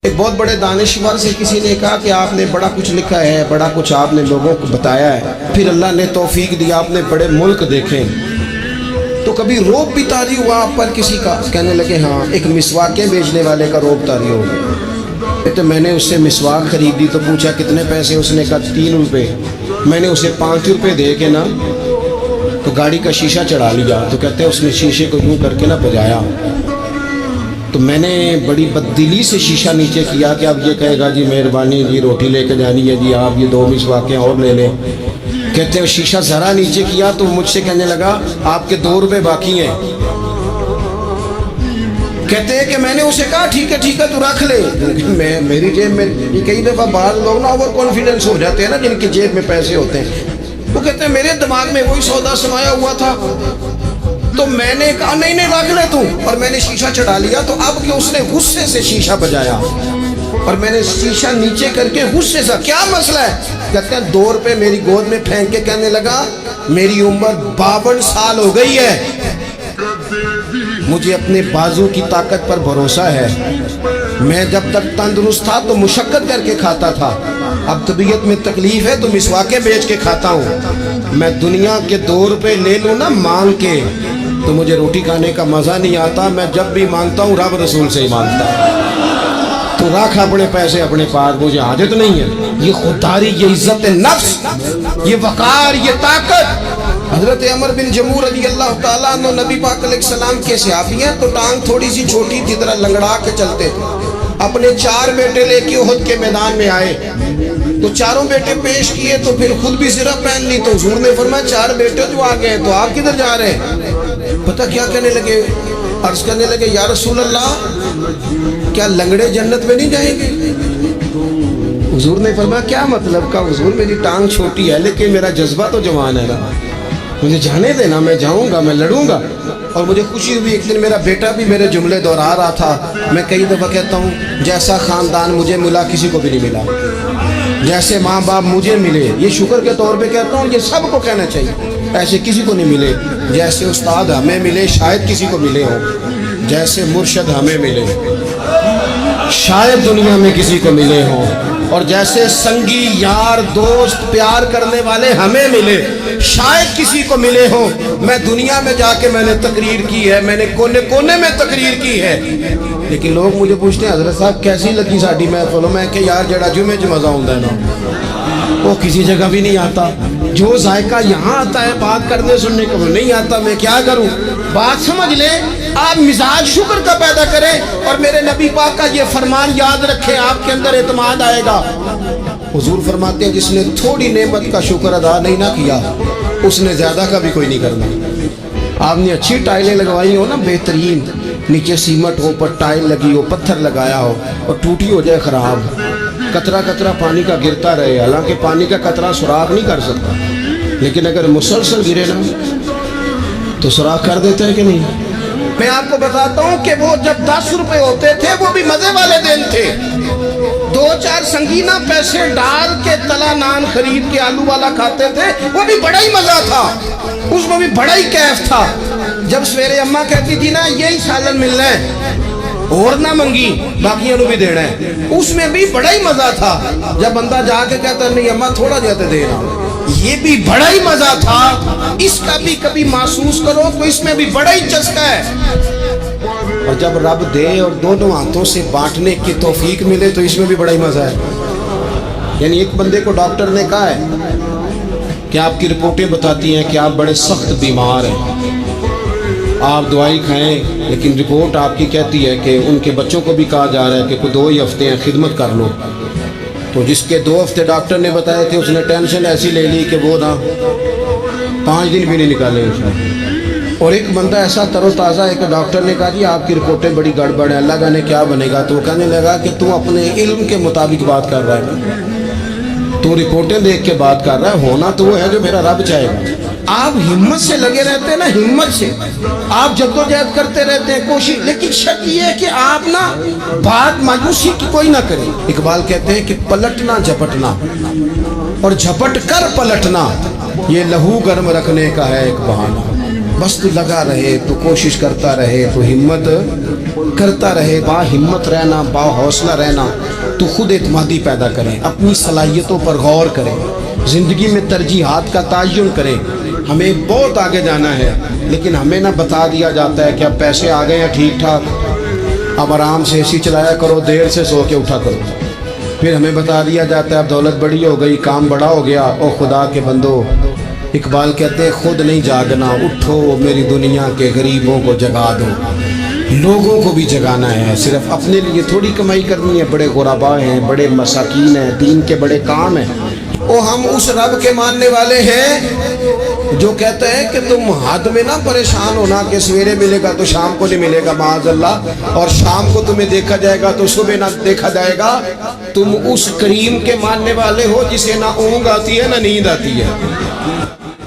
ایک بہت بڑے دانشور سے کسی نے کہا کہ آپ نے بڑا کچھ لکھا ہے، بڑا کچھ آپ نے لوگوں کو بتایا ہے، پھر اللہ نے توفیق دیا آپ نے بڑے ملک دیکھے، تو کبھی روب بھی طاری ہوا آپ پر کسی کا؟ کہنے لگے ہاں، ایک مسواکیں بیچنے والے کا روب طاری ہو گیا۔ تو میں نے اس سے مسواک خریدی تو پوچھا کتنے پیسے؟ اس نے کہا 3 روپے۔ میں نے اسے 5 روپے دے کے نا تو گاڑی کا شیشہ چڑھا لیا، تو کہتے ہیں اس نے شیشے کو یوں کر کے نا بجایا، تو میں نے بڑی بددلی سے شیشہ نیچے کیا کہ اب یہ کہے گا جی مہربانی جی روٹی لے کے جانی ہے جی، آپ یہ 2 مسواکیں اور لے لیں۔ کہتے ہیں شیشہ ذرا نیچے کیا تو مجھ سے کہنے لگا آپ کے 2 روپے باقی ہیں۔ کہتے ہیں کہ میں نے اسے کہا ٹھیک ہے تو رکھ لے، میں میری جیب میں، یہ کئی دفعہ بعض لوگ نا اوور کانفیڈنس ہو جاتے ہیں نا جن کی جیب میں پیسے ہوتے ہیں، وہ کہتے ہیں میرے دماغ میں وہی سودا سمایا ہوا تھا، تو میں نے کہا نہیں رکھ لے تو، اور میں نے شیشہ چڑھا لیا۔ تو اب کہ اس نے غصے سے شیشہ بجایا اور میں نے شیشہ نیچے کر کے غصے سے، کیا مسئلہ ہے؟ کہتے ہیں 2 روپے میری گود میں پھینک کے کہنے لگا میری عمر 52 سال ہو گئی ہے، مجھے اپنے بازو کی طاقت پر بھروسہ ہے، میں جب تک تندرست تھا تو مشقت کر کے کھاتا تھا، اب طبیعت میں تکلیف ہے تو مسواکیں بیچ کے کھاتا ہوں، میں دنیا کے 2 روپے لے لوں نا مانگ کے تو مجھے روٹی کھانے کا مزہ نہیں آتا، میں جب بھی مانگتا ہوں رب رسول سے ہی مانگتا ہوں، تو رکھ اپنے پیسے اپنے پاس، مجھے حاجت نہیں ہے۔ یہ خودداری، یہ عزت نفس، یہ وقار، یہ طاقت۔ حضرت عمر بن جمور رضی اللہ تعالیٰ عنہ نبی پاک علیہ السلام کے صحابی ہیں، تو ٹانگ تھوڑی سی چھوٹی تھی، طرح لنگڑا کے چلتے تھے، اپنے 4 بیٹے لے کے احد کے میدان میں آئے، تو چاروں بیٹے پیش کیے تو پھر خود بھی زرہ پہن لی، تو حضور نے فرمایا 4 بیٹے جو آ گئے تو آپ کدھر جا رہے ہیں؟ پتہ کیا کہنے لگے؟ عرض کرنے لگے یا رسول اللہ کیا لنگڑے جنت میں نہیں جائیں گے؟ حضور نے فرمایا کیا مطلب کا؟ حضور میری ٹانگ چھوٹی ہے لیکن میرا جذبہ تو جوان ہے نا، مجھے جانے دینا، میں جاؤں گا، میں لڑوں گا۔ اور مجھے خوشی ہوئی، ایک دن میرا بیٹا بھی میرے جملے دہرا رہا تھا، میں کئی دفعہ کہتا ہوں جیسا خاندان مجھے ملا کسی کو بھی نہیں ملا، جیسے ماں باپ مجھے ملے، یہ شکر کے طور پہ کہتا ہوں، یہ سب کو کہنا چاہیے، ایسے کسی کو نہیں ملے، جیسے استاد ہمیں ملے شاید کسی کو ملے ہوں، جیسے مرشد ہمیں ملے شاید دنیا میں کسی کو ملے ہوں، اور جیسے سنگی یار دوست پیار کرنے والے ہمیں ملے شاید کسی کو ملے ہوں۔ میں دنیا میں جا کے میں نے تقریر کی ہے، میں نے کونے کونے میں تقریر کی ہے، لیکن لوگ مجھے پوچھتے ہیں حضرت صاحب کیسی لگی ساڈی محفل؟ میں کہ یار جڑا جمعے چ مزہ ہوندا ہے نا وہ کسی جگہ بھی نہیں آتا، جو ذائقہ یہاں آتا ہے بات کرنے سننے کو نہیں آتا، میں کیا کروں؟ بات سمجھ لیں، آپ مزاج شکر کا پیدا کریں اور میرے نبی پاک کا یہ فرمان یاد رکھیں، آپ کے اندر اعتماد آئے گا۔ حضور فرماتے ہیں جس نے تھوڑی نعمت کا شکر ادا نہیں نہ کیا اس نے زیادہ کا بھی کوئی نہیں کرنا۔ آپ نے اچھی ٹائلیں لگوائی ہو نا بہترین، نیچے سیمٹ ہو، پر ٹائل لگی ہو، پتھر لگایا ہو اور ٹوٹی ہو جائے خراب، قطرہ قطرہ پانی کا گرتا رہے، حالانکہ پانی کا قطرہ سراخ نہیں کر سکتا، لیکن اگر مسلسل گرے نا تو سراخ کر دیتے ہیں کہ نہیں؟ میں آپ کو بتاتا ہوں کہ وہ جب 10 روپے ہوتے تھے وہ بھی مزے والے دن تھے، 2-4 سنگینہ پیسے ڈال کے تلا نان خرید کے آلو والا کھاتے تھے، وہ بھی بڑا ہی مزہ تھا، اس میں بھی بڑا ہی کیف تھا۔ جب سویرے اماں کہتی تھی نا یہی سالن ملنا ہے اور نہ منگی باقیوں بھی دینا ہے، اس میں بھی بڑا ہی مزہ تھا۔ جب بندہ جا کے کہتا نہیں اماں تھوڑا جاتے دینا، یہ بھی بڑا ہی مزہ تھا، اس کا بھی کبھی محسوس کرو تو اس میں بھی بڑا ہی چسکا ہے۔ اور جب رب دے اور دونوں ہاتھوں سے بانٹنے کی توفیق ملے تو اس میں بھی بڑا ہی مزہ ہے۔ یعنی ایک بندے کو ڈاکٹر نے کہا ہے کہ آپ کی رپورٹیں بتاتی ہیں کہ آپ بڑے سخت بیمار ہیں، آپ دوائی کھائیں، لیکن رپورٹ آپ کی کہتی ہے کہ ان کے بچوں کو بھی کہا جا رہا ہے کہ کوئی 2 ہی ہفتے ہیں خدمت کر لو، تو جس کے 2 ہفتے ڈاکٹر نے بتائے تھے اس نے ٹینشن ایسی لے لی کہ وہ نا 5 دن بھی نہیں نکالے اس نے۔ اور ایک بندہ ایسا تر و تازہ ہے کہ ڈاکٹر نے کہا جی آپ کی رپورٹیں بڑی گڑبڑ ہیں، اللہ جانے کیا بنے گا، تو وہ کہنے لگا کہ تو اپنے علم کے مطابق بات کر رہا ہے، تو رپورٹیں دیکھ کے بات کر رہا ہے، ہونا تو وہ ہے جو میرا رب چاہے گا۔ آپ ہمت سے لگے رہتے ہیں نا، ہمت سے آپ جدوجہد کرتے رہتے ہیں، کوشش، لیکن شرط یہ ہے کہ آپ نا بات مایوسی کی کوئی نہ کریں۔ اقبال کہتے ہیں کہ پلٹنا جھپٹنا اور جھپٹ کر پلٹنا یہ لہو گرم رکھنے کا ہے ایک بہانہ، بس تو لگا رہے تو کوشش کرتا رہے تو ہمت کرتا رہے، با ہمت رہنا، با حوصلہ رہنا، تو خود اعتمادی پیدا کریں، اپنی صلاحیتوں پر غور کریں، زندگی میں ترجیحات کا تعین کریں۔ ہمیں بہت آگے جانا ہے، لیکن ہمیں نہ بتا دیا جاتا ہے کہ اب پیسے آ گئے ہیں ٹھیک ٹھاک، اب آرام سے اے سی چلایا کرو، دیر سے سو کے اٹھا کرو۔ پھر ہمیں بتا دیا جاتا ہے اب دولت بڑی ہو گئی، کام بڑا ہو گیا۔ او خدا کے بندو، اقبال کہتے ہیں خود نہیں جاگنا، اٹھو میری دنیا کے غریبوں کو جگا دو۔ لوگوں کو بھی جگانا ہے، صرف اپنے لیے تھوڑی کمائی کرنی ہے۔ بڑے غربا ہیں، بڑے مساکین ہیں، دین کے بڑے کام ہیں۔ او ہم اس رب کے ماننے والے ہیں جو کہتا ہے کہ تم حد میں نہ پریشان ہونا کہ سویرے ملے گا تو شام کو نہیں ملے گا معاذ اللہ، اور شام کو تمہیں دیکھا جائے گا تو صبح نہ دیکھا جائے گا۔ تم اس کریم کے ماننے والے ہو جسے نہ اونگ آتی ہے نہ نیند آتی ہے۔